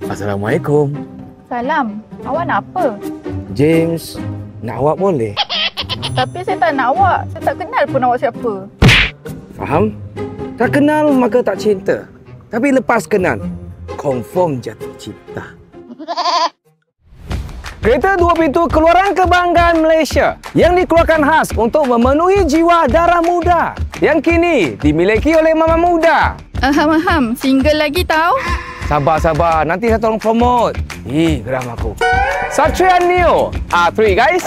Assalamualaikum. Salam. Awak nak apa? James, nak awak boleh? Tapi saya tak nak awak. Saya tak kenal pun awak siapa. Faham? Tak kenal maka tak cinta. Tapi lepas kenal, confirm jatuh cinta. Kereta 2 pintu keluaran kebanggaan Malaysia yang dikeluarkan khas untuk memenuhi jiwa darah muda yang kini dimiliki oleh mama muda. Aham, single lagi tau. Sabar, nanti saya tolong promote. Geram aku. Satria Neo R3 guys.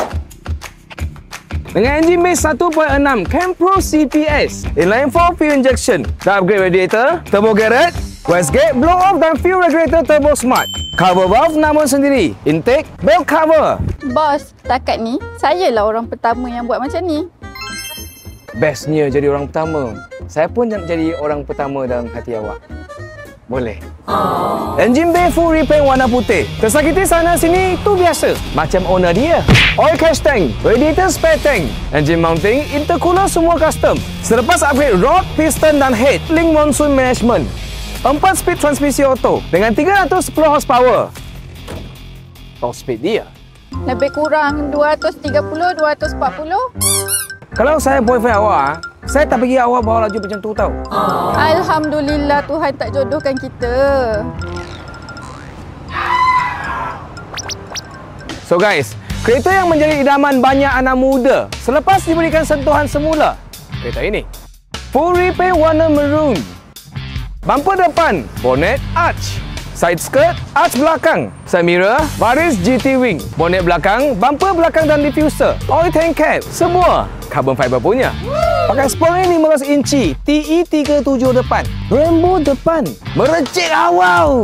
Dengan enjin base 1.6 Campro CPS, inline 4 fuel injection, dah upgrade radiator, turbo garage, wastegate, blow off dan fuel regulator turbo smart. Cover valve nama sendiri, intake, belt cover. Bos, setakat ni, sayalah orang pertama yang buat macam ni. Bestnya jadi orang pertama. Saya pun nak jadi orang pertama dalam hati awak. Boleh. Engine bay full repaint warna putih. Tersakiti sana sini tu biasa. Macam owner dia. Oil catch tank, radiator spare tank, engine mounting, intercooler semua custom. Selepas upgrade rod, piston dan head, link monsoon management. 4 speed transmisi auto dengan 310 horsepower. Top speed dia. Lebih kurang 230-240. Kalau saya boyfriend awak, saya tak bagi awak bawa laju macam tu tau. Alhamdulillah Tuhan tak jodohkan kita. So guys, kereta yang menjadi idaman banyak anak muda selepas diberikan sentuhan semula. Kereta ini full repaint warna maroon. Bumper depan, bonnet arch. Side skirt, arch belakang. Side mirror, baris GT wing. Bonnet belakang, bumper belakang dan diffuser. Oil tank cap, semua carbon fiber punya. Pakai spoiler 15 inci, TE37 depan. Rainbow depan, merecik awal.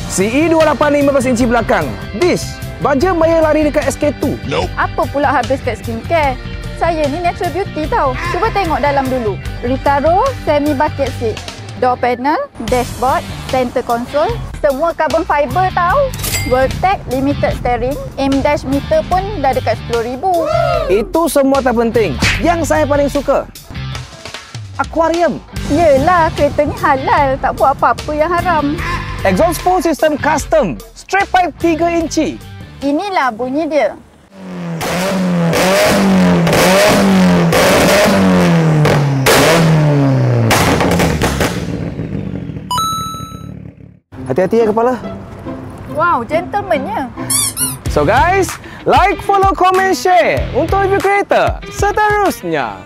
CE 28 15 inci belakang. Dish, baja bayar lari dekat SK2. Apa pula habis kat skincare? Saya ni natural beauty tau. Cuba tengok dalam dulu. Recaro semi bucket seat. Door panel, dashboard, center console, semua carbon fiber tau. Worldtech limited steering, aim dash meter pun dah dekat 10,000. Itu semua tak penting. Yang saya paling suka, aquarium. Yelah, kereta ni halal, tak buat apa-apa yang haram. Exhaust 4 system custom, straight pipe 3 inci. Inilah bunyi dia. Hati-hati ya kepala. Wow, gentlemannya. So guys, like, follow, comment, share untuk review kereta seterusnya.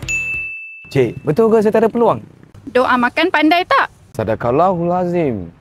Cik, betul ke saya tak ada peluang? Doa makan pandai tak? Sadaqallahul azim.